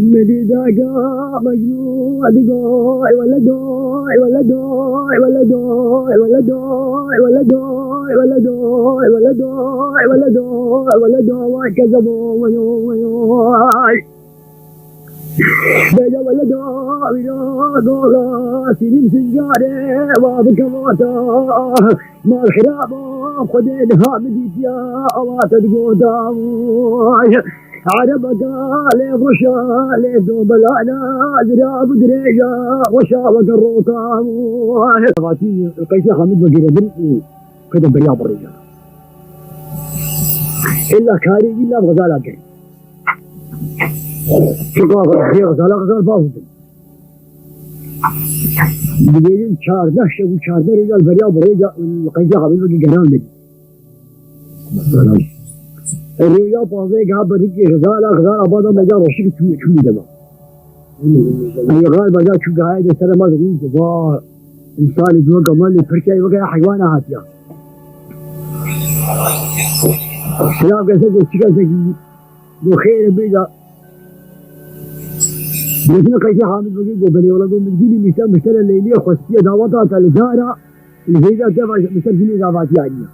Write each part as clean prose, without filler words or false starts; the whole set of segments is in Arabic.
مديداقا مجنون دقاي ولا داي ولا داي ولا داي ولا داي ولا داي ولا داي ولا داي ولا داي ولا داي كذبوا وياي بيا ولا داي يا قولا سنين سنجاري وابك موتا ما الخراب خدينها مديت يا أوات تقوداي عرب قال وشال دوب انا ذراب دريجا وشال قروطا فاتي قيس حمد بقير بن كذا برياض الرجال الا كاري الا غزاله كان شقاق غزاله باوت بيجي شهر دهشه وشهر رجال برياض الرجال قيس حمد بقير قران الرجال فاضي قاعد بريك غزالة أبدا ما جا رشيك شو دما أي غال ما جا شو قاعد السنة ما ذرين جبار إنسان يجوا كمان لفركة وقع حيوانات يا سلام كذا كذا زكي دو خير بيجا بيجنا كيسي حامد بقي قبلي ولا قوم بتجيني مثل الليلية خصية دعواتها الجارة اللي هي جا مثل جيني دعواتي عليها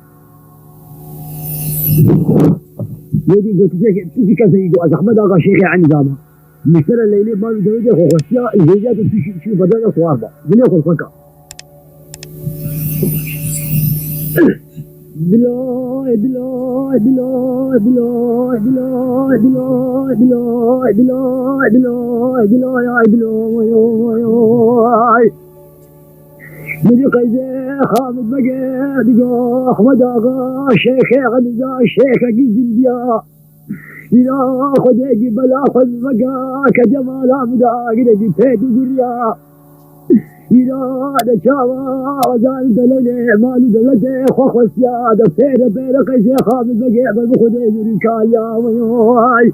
يدي قلت لك في كذا يقول أحمد أغا شيخي عن نظامه مثل الليلة ما يدوي خصية الهيجات في بدل صواربة من يأكل فكا بلاي بلاي بلاي بلاي بلاي بلاي بلاي بلاي بلاي بلاي بلاي مدي قيزي خامد بقى دقا أحمد أغا شيخي غنزا شيخ أجي جنديا إذا خديجي بلا خذ بقى كجمال أمدا قدي بيت دريا إذا دشاوا وزان دلني مالو دلته خوخسيا دفير بين قيزي خامد بقى بخديجي ركايا وياي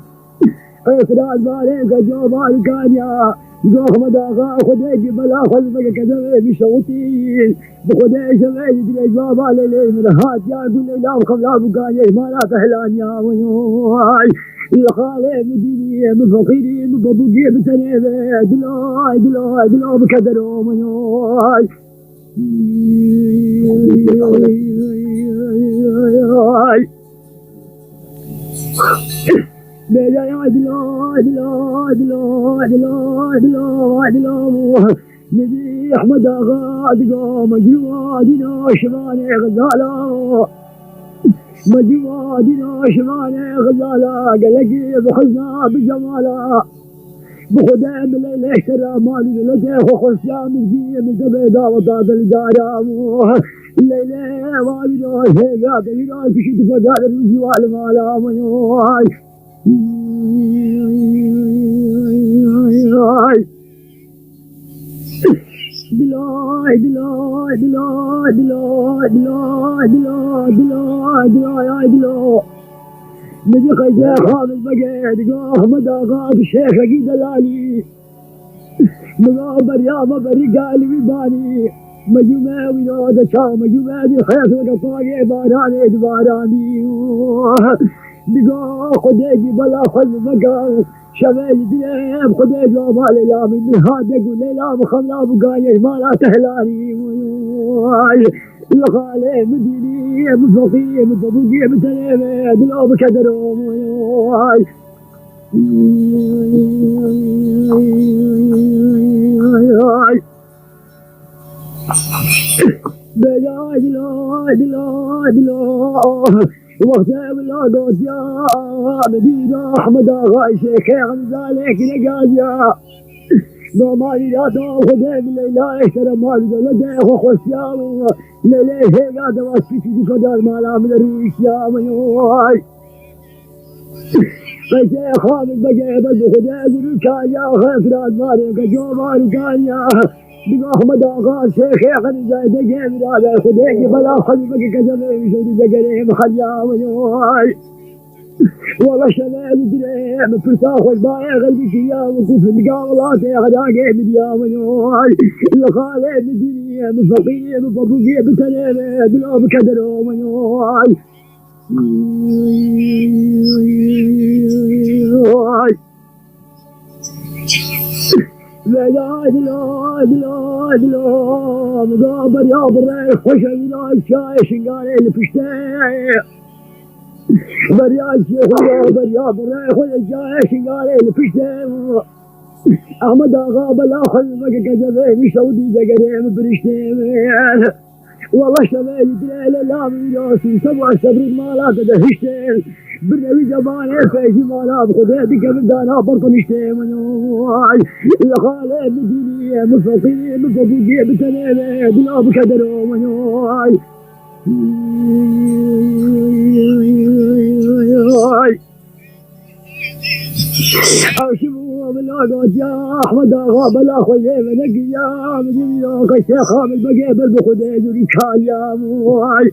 إفراد مالك جو مالكانيا جو أحمد أغا خديجي بلا خذ بقى كذا بشوطين بخديجي شمعي دليج بابا ليلي من هات يا قول لي لا وخملا بقاني ما لا تهلان يا وياي الخالي مديني من فقيري من بابوكي بتنيبه دلاي دلاي دلاي بكدرهم وياي بيجا يا دلاي دلاي دلاي دلاي دلاي دلاي مدي أحمد أغا دقا مجموعة دينا شماني غزالة مجموعة دينا شماني غزالة قلقي بحزنا بجمالة بخدام الليل اشترى مالي لديه وخصيا من جيه من زبيدة وطاق الدارة الليلة وابنا هيقات الليلة كشي تفقاد الوجي والمالا وياي دلاي دلاي دلاي دلاي دلاي دلاي دلاي دلاي دلاي مجي خيزي خامد بقى دقا أحمد أغا الشيخ أجي دلالي مقا بريامة بري قالي بباني مجمع ولاد شام مجمع دي خيط وقطاقي باراني دباراني دقا خديجي بلا خل مقا شمال دياب خديج لا مالي لا من هاد يقول لي لا مخملا بقايش ما لا تهلاني الخالي مديني من فقيه من طبوقي من تنيمه دلو بكدرهم بجاي دلاي دلاي دلاي وقتها بالله قلت يا مدينة أحمد أغا شيخي عن ذلك نقاجيا مالي لا تاخذ من لا اشترى مالي لديه وخسيان لليه هيقا دواسكي في قدر مالا من الريش يا ميواي قيسي خامد بقى بل خديج ركان يا خسران مالي كجو مالي كان يا بقى أحمد أغا شيخي عن ذلك هذا خديج بلا خلي بقى كذبه شودي دقريه مخليا ميواي والله شمال دريم فرتاخ والبايع قلبك يا وقوف المقاولات يا غداقي من يا وياي الخالي من دنيا من فقيه من فبوقيه بتنيمه دلو بكدرهم وياي لا دلو دلو دلو مقابر يا بري خوش لا الشاي شنقاري الفشتاي بريال شيخ مقابر يا بري خوش الشاي شنقاري الفشتاي أحمد آغا بلا خلمك كذبه مش سودي جقريم برشتين والله شمالي دليل لا من ياسي سبع سبريد مالا تدهشتين برنوي جباني فيجي مالا بخده ديك من دانا برطنشتين منوال إذا خالي مديني مفقيني مفقوقي بتنيني دلا بكدرو منوال أشوفوا من الأرض يا أحمد آغا بلا خليه منك يا مدينة الشيخ من بقيبل بخديج وريكال يا موال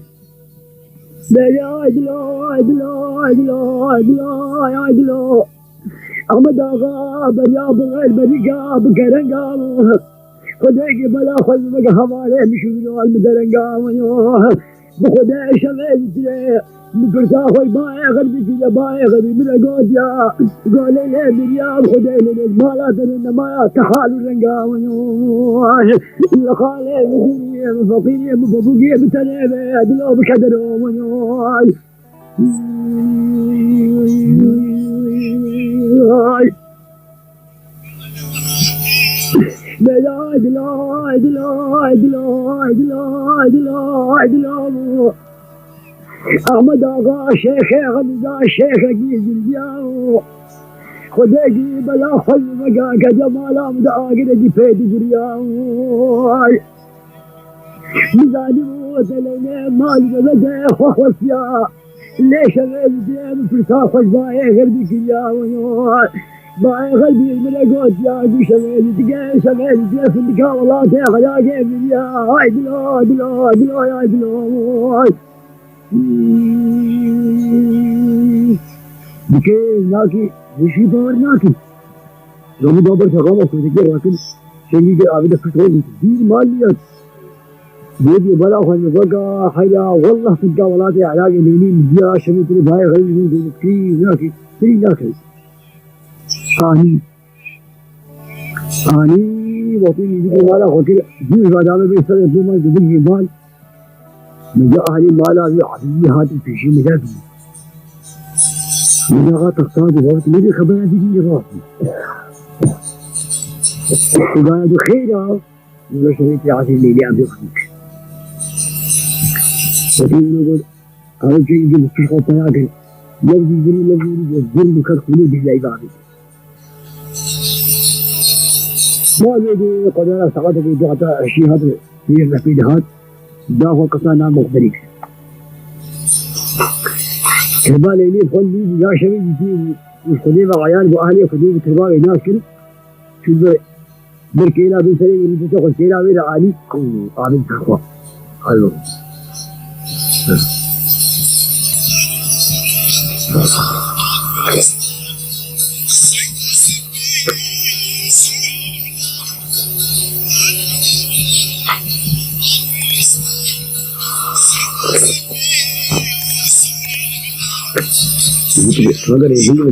يا عدلو عدلو عدلو عدلو يا عدلو أحمد آغا بلا بغير بريقا بكرنقا خديج بلا خليه بقى حواليه مشوينو المدرنقا بخديج شمال مكرتا خوي باي غربي كي باي غربي من اقوديا قول لي مريم خدي لي مالات انما تحال الرنقا يا خالي مديني فقيني بفوقي بتنيبه ادلو بكدرو ونوي لا ادلو ادلو ادلو ادلو ادلو ادلو أحمد آغا شيخ غمزة شيخ جيز الجاو خديجي بلا خلمك كجمال أمد آقر جفيد جرياو مزاني موت لنا مال بلده خوخوسيا ليش غير ديم فرسا خوش باي غربي كياو باي غربي من أقوت يا دي شمال دقاء شمال دي فندقا والله تيخ يا قيم يا هاي دلو دلو دلو يا دلو بكين ناكي وشي باور ناكي رامي دابر شغام أخذ كي راكن شنگي كي عابد فتوه دير ماليات بيدي بلا خوان بقى حيا والله تلقى ولاتي علاق ليني مجيا شمي تري بهاي غير من كي ناكي تري ناكي آني وطيني دي مالا خوكي دي فادامي بيستر ابو مال دبل مال مجا أهلي مالا في عدي هاتي في شيء مجازي مجا غا تختار وقت مجا خبرها دي غاطي وقال دو خيرا ولا شريتي عاتي الليلي عم بيخدك وطيني نقول أول شيء يجب التشخص طياقل لفظي جري لفظي الظلم كالخلو بالله بعدي ما بيدي قدرات سعادة في جهة الشيء هذا في الرفيد هذا داخل قصانا مخبريك كربالي لي فولي يا شباب يجي والخديمة عيال بأهلي خديمة كربالي ناس كل شو بركينا بنسلي من تدخل كينا بين عالي عامل تخوى حلو مگر یہی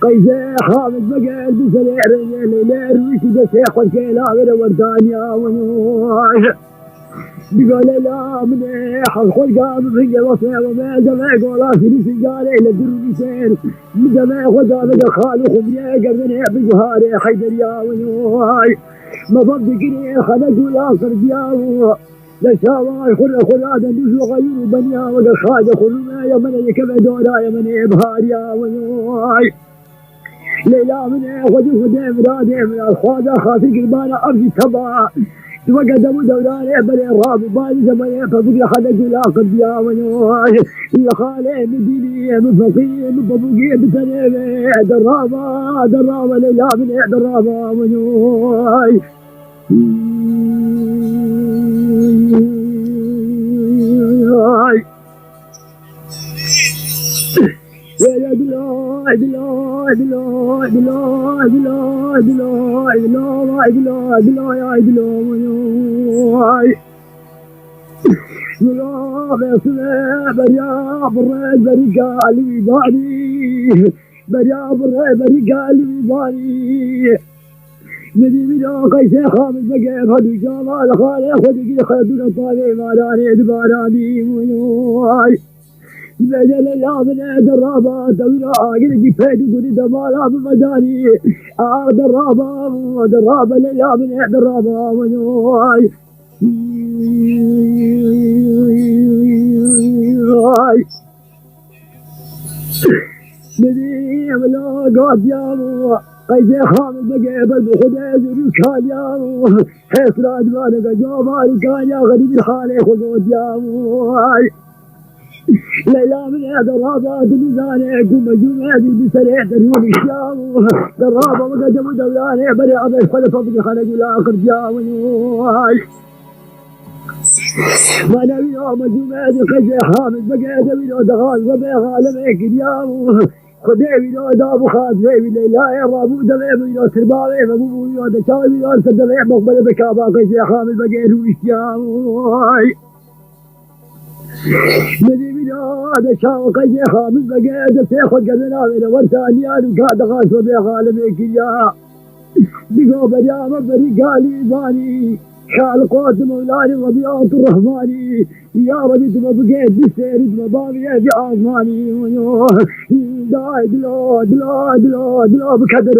قيزة حامد بقال بسلع رجال لا رويش بسيخ والكيلا غير وردانيا ونوش بقال لا منيح الخلقة بفنجة وصيح وما زمان قولا سني سجالة إلى دروبي سير من زمان خدا بقى خالو خبريا قرنيا بجهاري حيدريا ونوش ما فضقني خلقوا الآخر دياو لشاوى خلادا نزو غير بنيا وقال خاجة خلونا يا من يكبدونا يا من إبهاريا ونوش ليلى من خدي خدي مرادي من الخواجة خاطر قربانا أرجي تبع وقدموا دوراني بني الراب بالي زماني فبقي حدا قلا قد يا منوش يا خالي مديني مفقي مبابوقي بتنيمي درابة ليلى من درابة منوش مدي بيدو قيس خامد بقى هدي جمال خالي خدي كده خدنا طالع مالاني دباراني وياي بدل اليوم درابة دوينا عاقل جفيد وقولي دمالا بمداني درابة لليوم درابة وياي مدي ولا قاد يا قيد خامد بقى بالخداز ركال يا حيث لا دمانك جوابالي كان يا غريب الحالي خذود يا ليلى من درابة بميزانك ومجموعتي بسريع تريون الشام درابة وقدم دولاني بريء بالخلف بخلق الآخر جاوني ما نبي مجموعتي قيد خامد بقى دمينو دغال وبيغ عالمك اليوم خديبي لو دابو خاطبي لا يا رابو دبي لو ترباوي مبو لو دشاوي لو تدبي مقبل بكابا قيس خامد بقى رويشيام مدي بلو دشاو قيس خامد بقى دسيخد قدنا من ورثانيان وقاد غاسو بغالبك يا دقو بريام برقالي باني خالقوت مولاني ربيعة الرحماني يا ربي تما بقيت بالسير تما بابي في عظماني داي دلو بكدر